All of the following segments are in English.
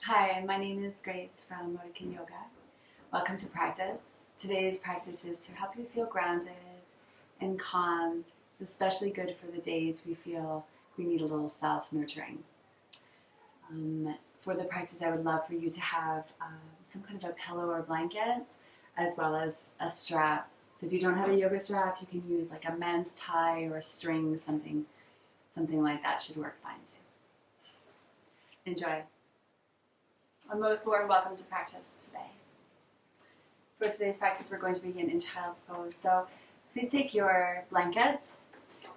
Hi, my name is Grace from Nourishing Yoga. Welcome to practice. Today's practice is to help you feel grounded and calm. It's especially good for the days we feel we need a little self-nurturing. For the practice, I would love for you to have some kind of a pillow or blanket, as well as a strap. So if you don't have a yoga strap, you can use like a men's tie or a string, something like that should work fine too. Enjoy. A most warm welcome to practice today. For today's practice, we're going to begin in child's pose. So please take your blanket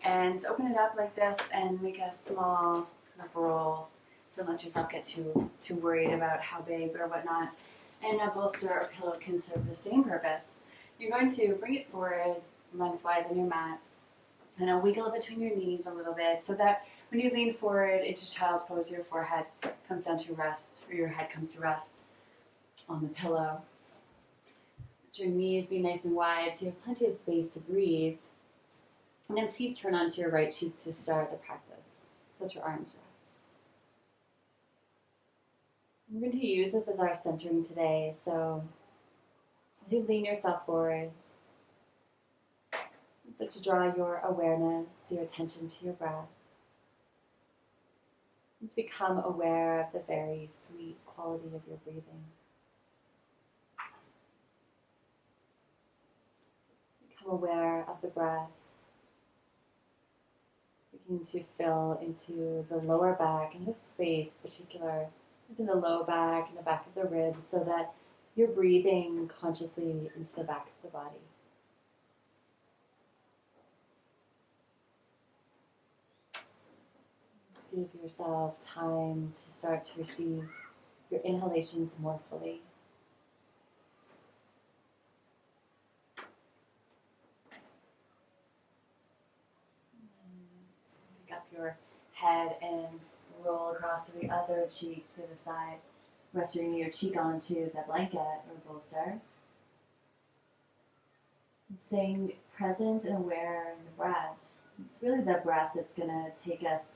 and open it up like this and make a small kind of roll. Don't let yourself get too worried about how big or whatnot. And a bolster or pillow can serve the same purpose. You're going to bring it forward lengthwise on your mat and I'll wiggle it between your knees a little bit so that when you lean forward into child's pose, your forehead comes down to rest, or your head comes to rest on the pillow. Let your knees be nice and wide so you have plenty of space to breathe. And then please turn onto your right cheek to start the practice. So let your arms rest. We're going to use this as our centering today. So as you lean yourself forward, so to draw your awareness, your attention to your breath. And to become aware of the very sweet quality of your breathing. Become aware of the breath. Begin to fill into the lower back and this space, particular within the low back and the back of the ribs, so that you're breathing consciously into the back of the body. Give yourself time to start to receive your inhalations more fully. Pick up your head and roll across to the other cheek to the other side. Resting your cheek onto the blanket or bolster. And staying present and aware of the breath. It's really the breath that's going to take us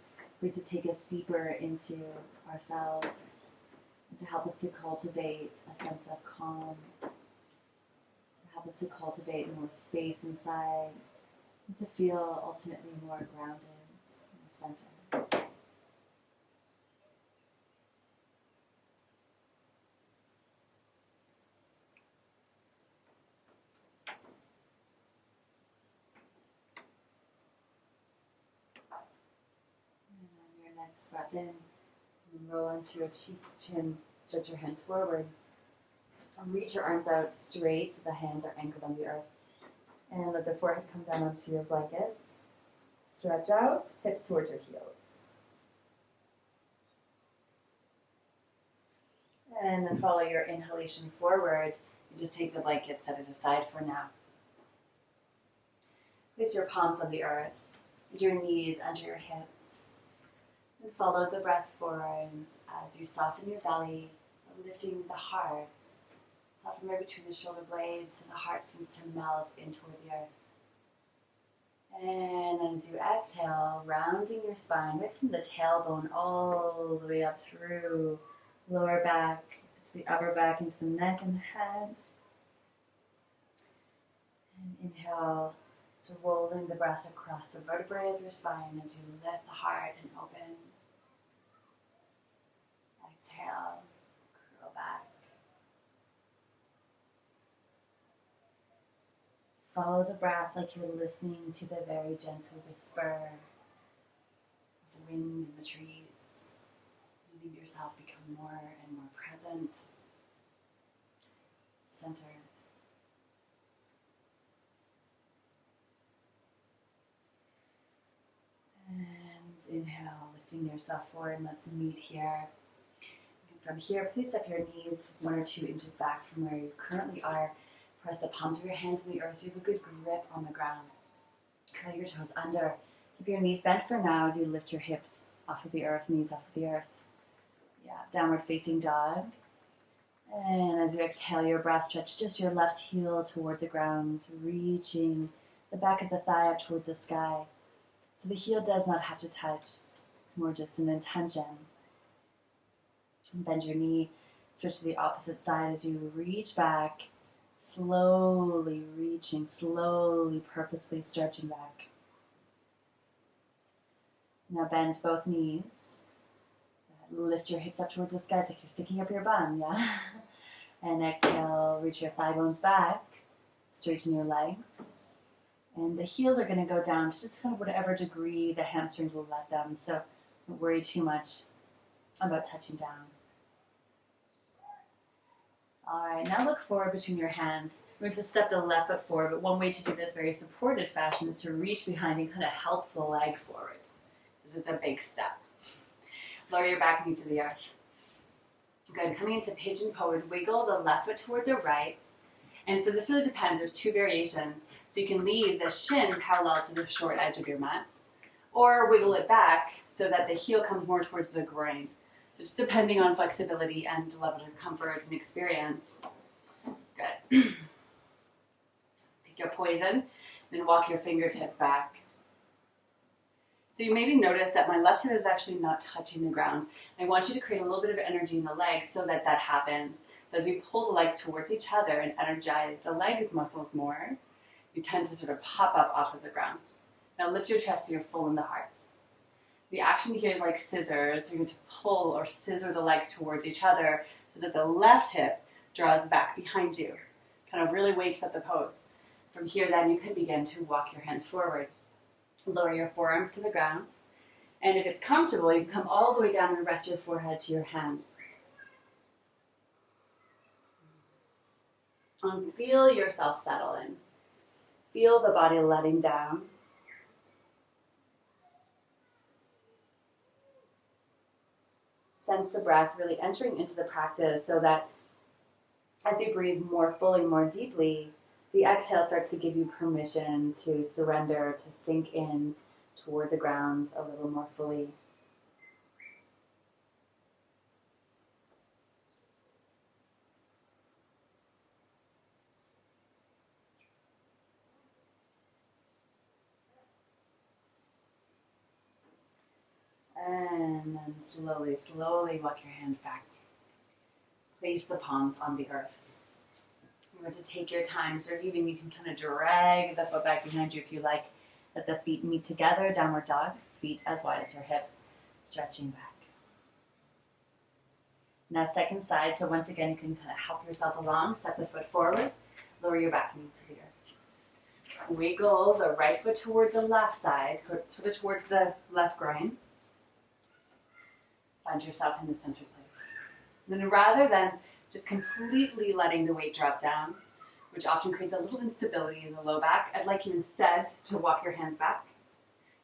deeper into ourselves and to help us to cultivate a sense of calm, to help us to cultivate more space inside, and to feel ultimately more grounded, more centered. Next breath in, and roll into your chin, stretch your hands forward. Reach your arms out straight so the hands are anchored on the earth. And let the forehead come down onto your blanket. Stretch out, hips towards your heels. And then follow your inhalation forward. You just take the blanket, set it aside for now. Place your palms on the earth, and your knees under your hips. And follow the breath forward as you soften your belly, lifting the heart. Soften right between the shoulder blades so the heart seems to melt in toward the earth. And as you exhale, rounding your spine right from the tailbone all the way up through lower back, to the upper back, into the neck and the head. And inhale, so rolling the breath across the vertebrae of your spine as you lift the heart and open. Exhale, curl back. Follow the breath like you're listening to the very gentle whisper of the wind in the trees. Letting yourself become more and more present, centered. And inhale, lifting yourself forward, and let's meet here. And from here, please step your knees 1 or 2 inches back from where you currently are. Press the palms of your hands in the earth so you have a good grip on the ground. Curl your toes under. Keep your knees bent for now as you lift your hips off of the earth, knees off of the earth. Yeah, downward facing dog. And as you exhale your breath, stretch just your left heel toward the ground, reaching the back of the thigh up toward the sky. So the heel does not have to touch. It's more just an intention. Bend your knee, switch to the opposite side as you reach back, slowly reaching, slowly, purposefully stretching back. Now bend both knees. Lift your hips up towards the sky. It's like you're sticking up your bum, yeah? And exhale, reach your thigh bones back, straighten your legs. And the heels are going to go down to just kind of whatever degree the hamstrings will let them. So don't worry too much about touching down. All right, now look forward between your hands. We're going to step the left foot forward, but one way to do this very supported fashion is to reach behind and kind of help the leg forward. This is a big step. Lower your back knee to the earth. Good. Coming into pigeon pose, wiggle the left foot toward the right. And so this really depends. There's two variations. So you can leave the shin parallel to the short edge of your mat, or wiggle it back so that the heel comes more towards the groin. So just depending on flexibility and level of comfort and experience. Good. Pick your poison, then walk your fingertips back. So you maybe notice that my left hip is actually not touching the ground. I want you to create a little bit of energy in the legs so that that happens. So as we pull the legs towards each other and energize the legs muscles more, you tend to sort of pop up off of the ground. Now lift your chest so you're full in the heart. The action here is like scissors. So you're going to pull or scissor the legs towards each other so that the left hip draws back behind you. Kind of really wakes up the pose. From here then you can begin to walk your hands forward. Lower your forearms to the ground. And if it's comfortable, you can come all the way down and rest your forehead to your hands. And feel yourself settle in. Feel the body letting down. Sense the breath really entering into the practice so that as you breathe more fully, more deeply, the exhale starts to give you permission to surrender, to sink in toward the ground a little more fully. And then slowly, slowly walk your hands back. Place the palms on the earth. You're going to take your time, so even you can kind of drag the foot back behind you if you like. Let the feet meet together, downward dog, feet as wide as your hips, stretching back. Now second side, so once again you can kind of help yourself along, step the foot forward, lower your back knee to the earth. Wiggle the right foot toward the left side, sort of towards the left groin. Find yourself in the center place. And then rather than just completely letting the weight drop down, which often creates a little instability in the low back, I'd like you instead to walk your hands back.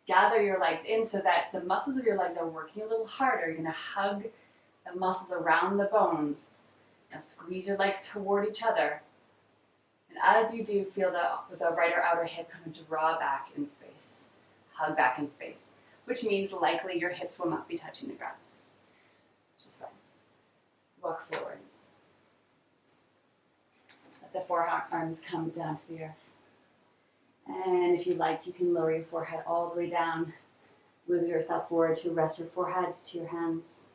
Gather your legs in so that the muscles of your legs are working a little harder. You're going to hug the muscles around the bones. Now squeeze your legs toward each other. And as you do, feel the right or outer hip kind of draw back in space. Hug back in space. Which means likely your hips will not be touching the ground. Which is fine. Walk forward. Let the forearms come down to the earth. And if you like, you can lower your forehead all the way down. Move yourself forward to rest your forehead to your hands.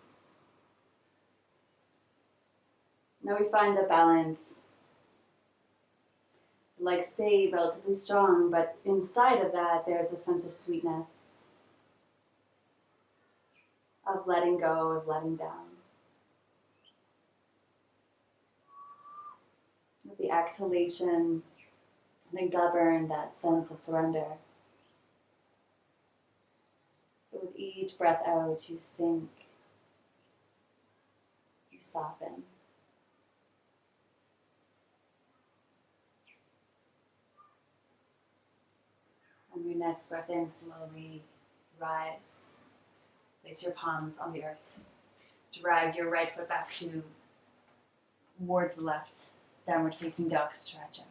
Now we find the balance. Legs stay relatively strong, but inside of that, there's a sense of sweetness, of letting go, of letting down. With the exhalation, then govern that sense of surrender. So with each breath out, you sink, you soften. On your next breath in, slowly rise. Place your palms on the earth. Drag your right foot back towards the left. Downward facing dog, stretch out.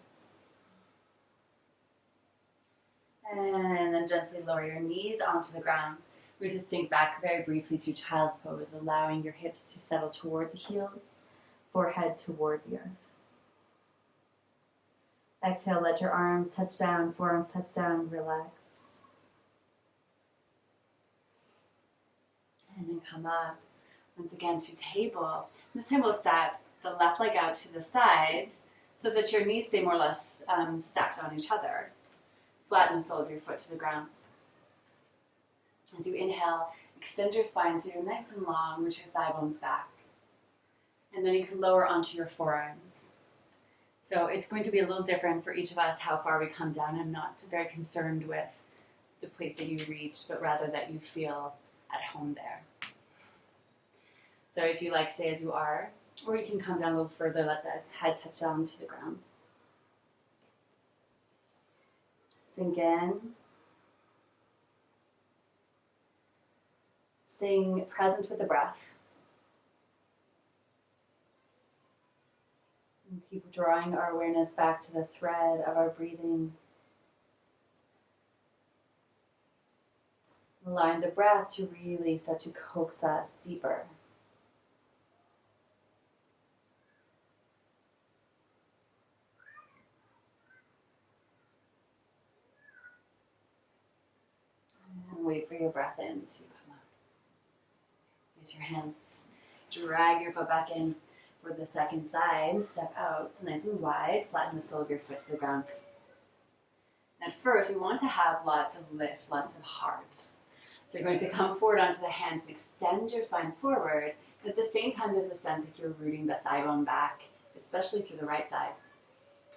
And then gently lower your knees onto the ground. We're going to sink back very briefly to child's pose, allowing your hips to settle toward the heels, forehead toward the earth. Exhale, let your arms touch down, forearms touch down, relax. And then come up. Once again to table. This time we'll step the left leg out to the side so that your knees stay more or less stacked on each other. Flatten the sole of your foot to the ground. As you inhale, extend your spine so you're nice and long, reach your thigh bones back. And then you can lower onto your forearms. So it's going to be a little different for each of us how far we come down. I'm not very concerned with the place that you reach, but rather that you feel at home there. So if you like, stay as you are, or you can come down a little further, let the head touch down to the ground. Sink in. Staying present with the breath. And keep drawing our awareness back to the thread of our breathing. Allowing the breath to really start to coax us deeper. And wait for your breath in to come up. Raise your hands. Drag your foot back in for the second side. Step out nice and wide. Flatten the sole of your foot to the ground. And first, we want to have lots of lift, lots of heart. So you're going to come forward onto the hands and extend your spine forward. And at the same time, there's a sense that you're rooting the thigh bone back, especially through the right side.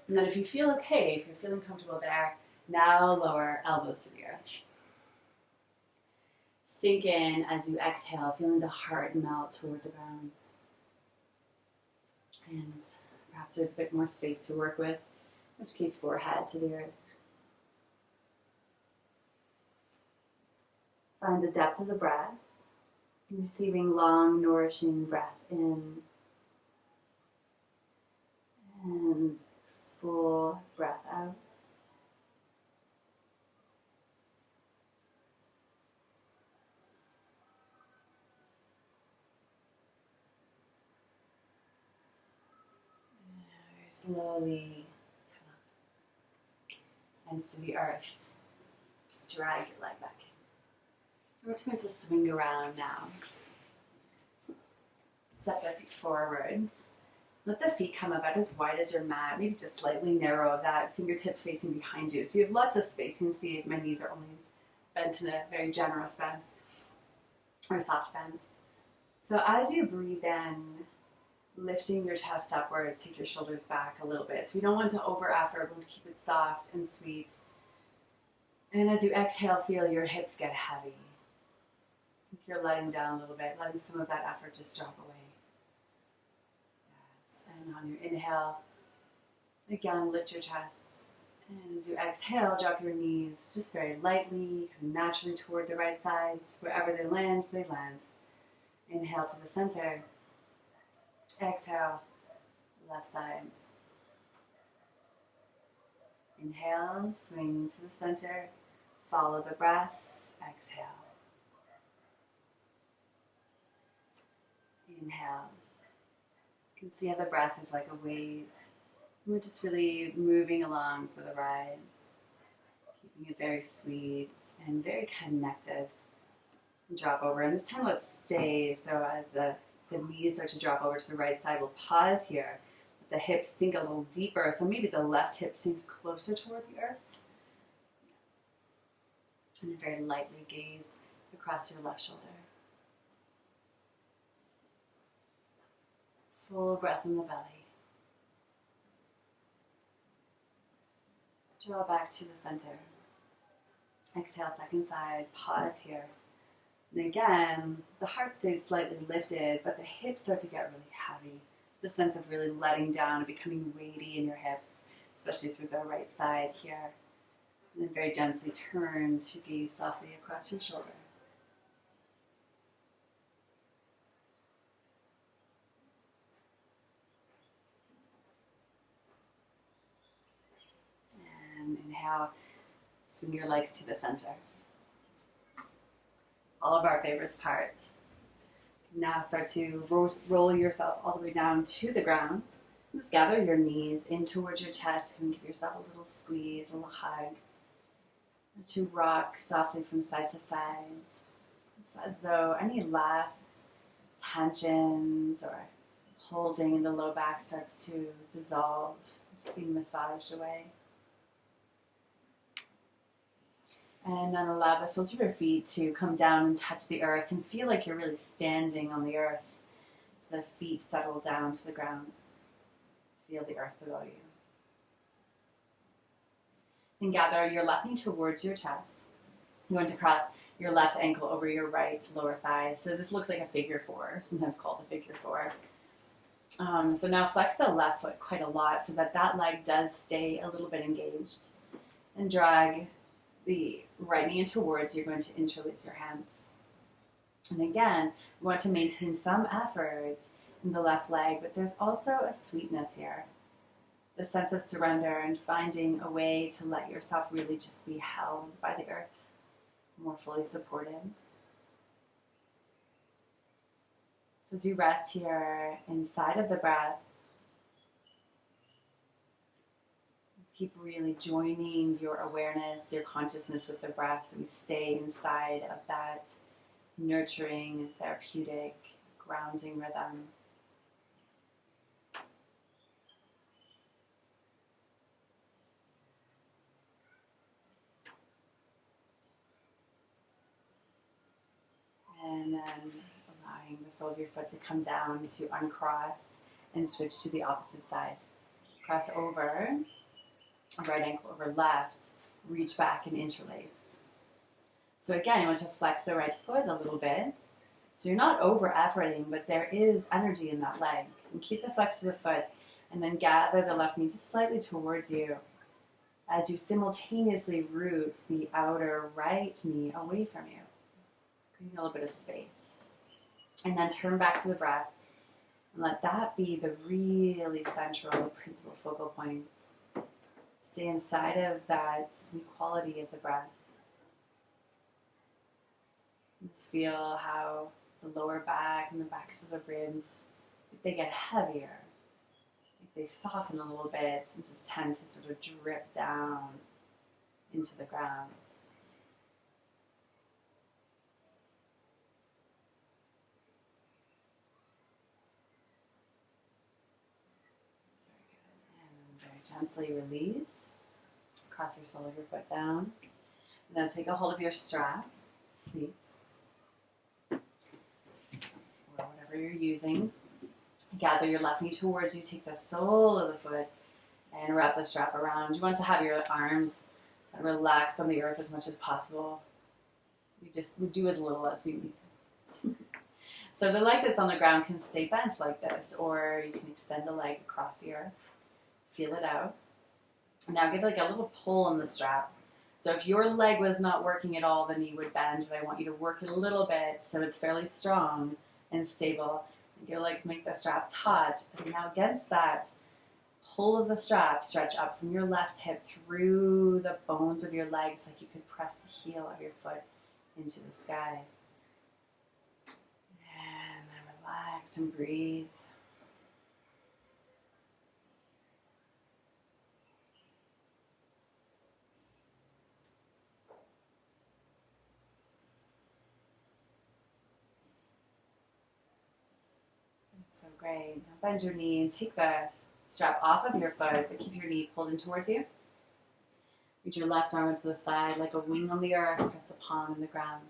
And then if you feel okay, if you're feeling comfortable there, now lower elbows to the earth. Sink in as you exhale, feeling the heart melt toward the ground. And perhaps there's a bit more space to work with, in which case forehead to the earth. Find the depth of the breath, receiving long, nourishing breath in, and full breath out. Slowly come up. Hands to the earth. Drag your leg back in. We're just going to swing around now. Step the feet forwards. Let the feet come about as wide as your mat. Maybe just slightly narrow that, fingertips facing behind you. So you have lots of space. You can see my knees are only bent in a very generous bend, or soft bend. So as you breathe in, lifting your chest upwards, take your shoulders back a little bit. So we don't want to over effort, we want to keep it soft and sweet. And as you exhale, feel your hips get heavy. I think you're letting down a little bit, letting some of that effort just drop away. Yes. And on your inhale, again, lift your chest. And as you exhale, drop your knees just very lightly, kind of naturally toward the right side. Wherever they land, they land. Inhale to the center. Exhale, left side. Inhale, swing to the center. Follow the breath. Exhale. Inhale. You can see how the breath is like a wave. We're just really moving along for the ride, keeping it very sweet and very connected. Drop over, and this time let's stay. So as the knees start to drop over to the right side, we'll pause here. Let the hips sink a little deeper. So maybe the left hip sinks closer toward the earth. And very lightly gaze across your left shoulder. Full breath in the belly. Draw back to the center. Exhale, second side. Pause here. And again, the heart stays slightly lifted, but the hips start to get really heavy. The sense of really letting down and becoming weighty in your hips, especially through the right side here. And then very gently turn to gaze softly across your shoulder. And inhale, swing your legs to the center. All of our favorite parts. Now start to roll yourself all the way down to the ground. Just gather your knees in towards your chest and give yourself a little squeeze, a little hug. And to rock softly from side to side. It's as though any last tensions or holding in the low back starts to dissolve, just being massaged away. And then allow the soles of your feet to come down and touch the earth and feel like you're really standing on the earth. So the feet settle down to the ground. Feel the earth below you. And gather your left knee towards your chest. You're going to cross your left ankle over your right lower thigh. So this looks like a figure four, sometimes called a figure four. So now flex the left foot quite a lot so that that leg does stay a little bit engaged. And drag the right knee in towards, you're going to interlace your hands. And again, we want to maintain some effort in the left leg, but there's also a sweetness here. The sense of surrender and finding a way to let yourself really just be held by the earth, more fully supported. So as you rest here inside of the breath, keep really joining your awareness, your consciousness with the breath, so we stay inside of that nurturing, therapeutic, grounding rhythm. And then allowing the sole of your foot to come down to uncross and switch to the opposite side. Cross over, right ankle over left, reach back and interlace. So again, you want to flex the right foot a little bit. So you're not over efforting, but there is energy in that leg. And keep the flex of the foot and then gather the left knee just slightly towards you as you simultaneously root the outer right knee away from you. Creating a little bit of space. And then turn back to the breath and let that be the really central principal focal point. Stay inside of that sweet quality of the breath. Just feel how the lower back and the backs of the ribs, they get heavier. They soften a little bit and just tend to sort of drip down into the ground. Gently release. Cross your sole of your foot down. Now take a hold of your strap, please. Or whatever you're using. Gather your left knee towards you. Take the sole of the foot and wrap the strap around. You want to have your arms relaxed on the earth as much as possible. We do as little as we need to. So the leg that's on the ground can stay bent like this, or you can extend the leg across the earth. Feel it out. Now give like a little pull on the strap. So if your leg was not working at all, the knee would bend, but I want you to work it a little bit so it's fairly strong and stable. And your leg make the strap taut. And now against that pull of the strap, stretch up from your left hip through the bones of your legs like you could press the heel of your foot into the sky. And then relax and breathe. So great. Now bend your knee and take the strap off of your foot, but keep your knee pulled in towards you. Reach your left arm to the side like a wing on the earth, press a palm in the ground.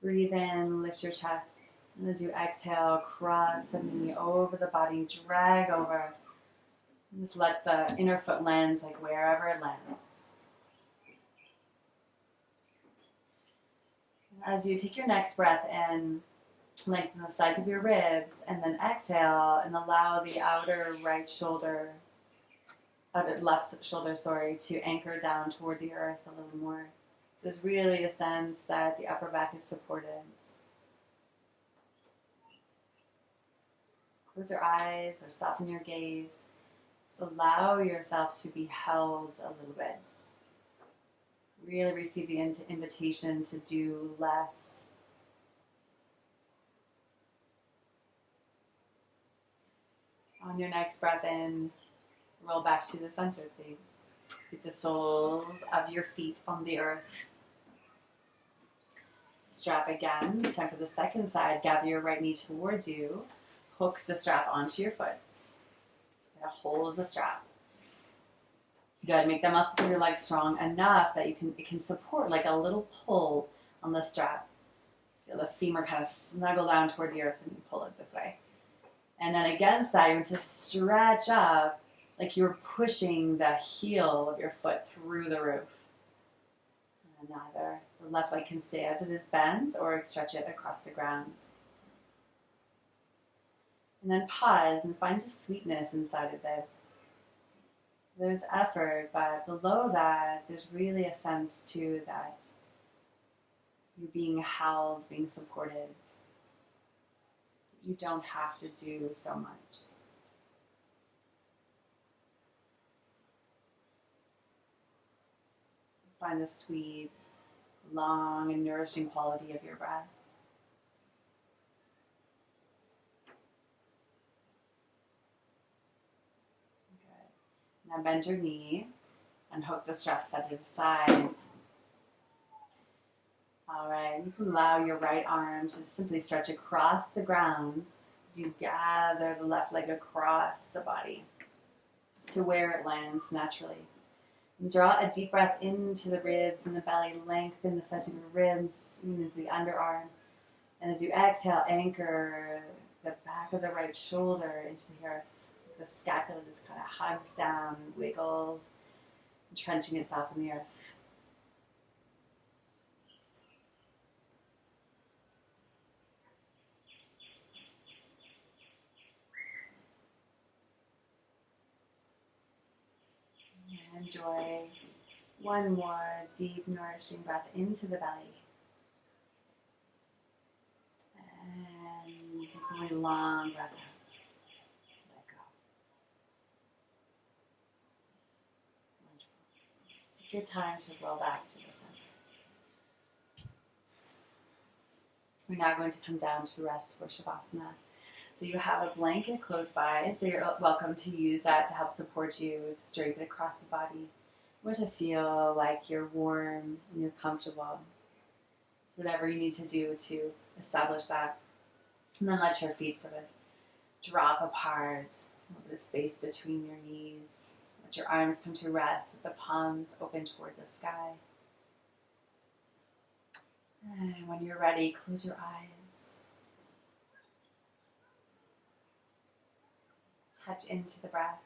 Breathe in, lift your chest. And as you exhale, cross the knee over the body, drag over. And just let the inner foot land like wherever it lands. As you take your next breath in, lengthen the sides of your ribs, and then exhale and allow the outer left shoulder, to anchor down toward the earth a little more. So there's really a sense that the upper back is supported. Close your eyes or soften your gaze. Just allow yourself to be held a little bit. Really receive the invitation to do less. On your next breath in, roll back to the center, please. Keep the soles of your feet on the earth. Strap again. It's time for the second side. Gather your right knee towards you. Hook the strap onto your foot. Get a hold of the strap. Good. Make the muscles of your legs strong enough that it can support like a little pull on the strap. Feel the femur kind of snuggle down toward the earth when you pull it this way. And then against that, you're going to stretch up like you're pushing the heel of your foot through the roof. And either the left leg can stay as it is bent or stretch it across the ground. And then pause and find the sweetness inside of this. There's effort, but below that, there's really a sense too that you're being held, being supported. You don't have to do so much. Find the sweet, long, and nourishing quality of your breath. Good. Now bend your knee and hook the strap side to the side. All right, you can allow your right arm to simply stretch across the ground as you gather the left leg across the body, just to where it lands naturally. And draw a deep breath into the ribs and the belly, lengthen the center of your ribs, even into the underarm. And as you exhale, anchor the back of the right shoulder into the earth. The scapula just kind of hugs down, wiggles, entrenching itself in the earth. Enjoy one more deep, nourishing breath into the belly. And a really long breath out. Let go. Wonderful. Take your time to roll back to the center. We're now going to come down to rest for Shavasana. So you have a blanket close by, so you're welcome to use that to help support you, drape it across the body. You want to feel like you're warm and you're comfortable. Whatever you need to do to establish that. And then let your feet sort of drop apart, the space between your knees. Let your arms come to rest with the palms open toward the sky. And when you're ready, close your eyes. Touch into the breath.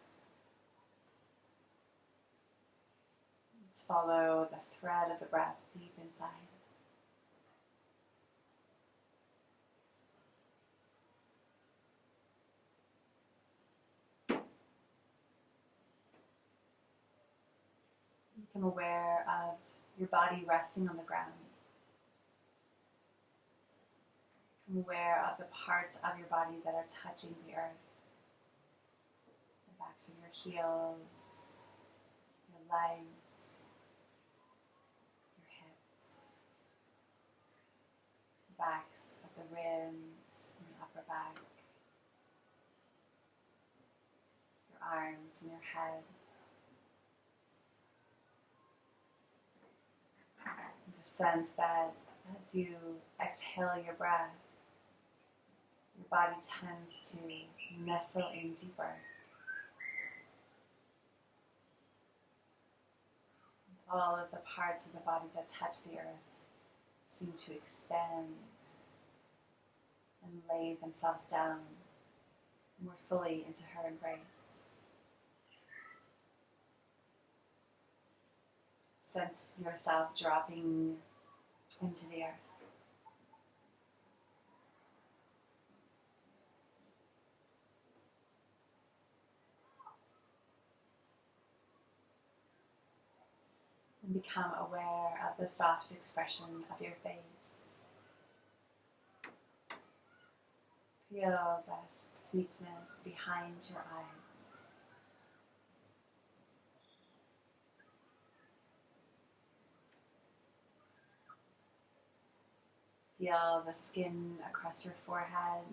Let's follow the thread of the breath deep inside. Become aware of your body resting on the ground. Become aware of the parts of your body that are touching the earth. The backs of your heels, your legs, your hips, the backs of the ribs and the upper back, your arms and your head. And to sense that as you exhale your breath, your body tends to nestle in deeper. All of the parts of the body that touch the earth seem to expand and lay themselves down more fully into her embrace. Sense yourself dropping into the earth. And become aware of the soft expression of your face. Feel the sweetness behind your eyes. Feel the skin across your forehead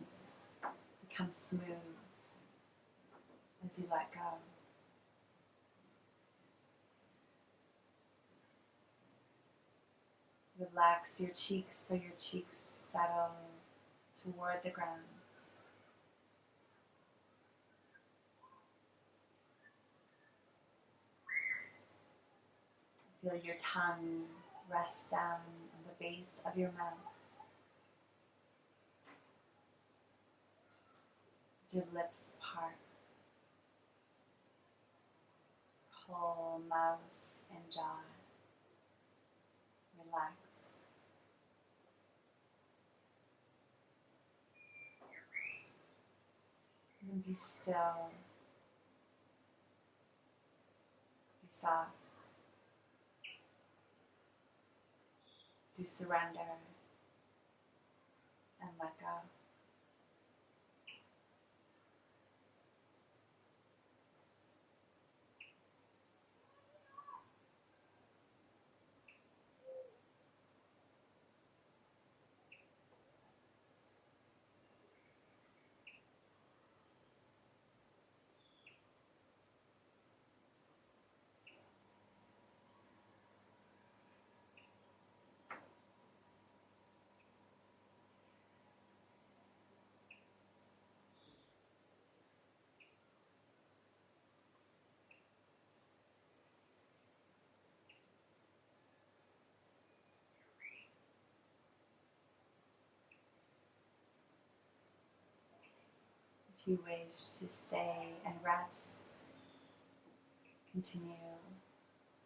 become smooth as you let go. Relax your cheeks so your cheeks settle toward the ground. Feel your tongue rest down on the base of your mouth. As your lips part. Whole mouth and jaw. Relax. And be still. Be soft. As you surrender and let go. If you wish to stay and rest, continue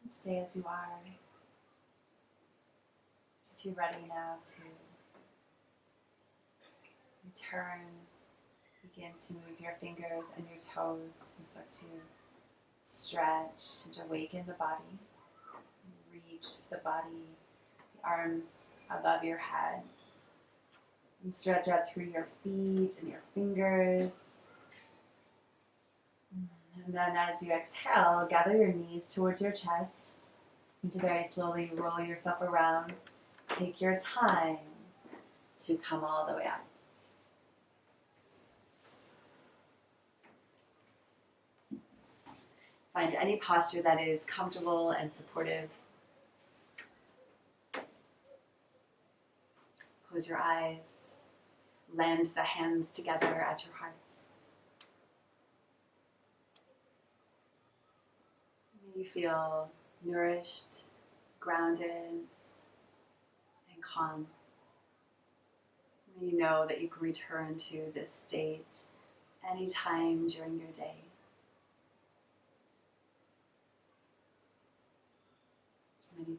and stay as you are. If you're ready now to return, begin to move your fingers and your toes and start to stretch and to awaken the body. Reach the body, the arms above your head. And stretch out through your feet and your fingers. And then as you exhale, gather your knees towards your chest. And to very slowly roll yourself around. Take your time to come all the way up. Find any posture that is comfortable and supportive. Close your eyes. Land the hands together at your heart. May you feel nourished, grounded, and calm. May you know that you can return to this state anytime during your day. Many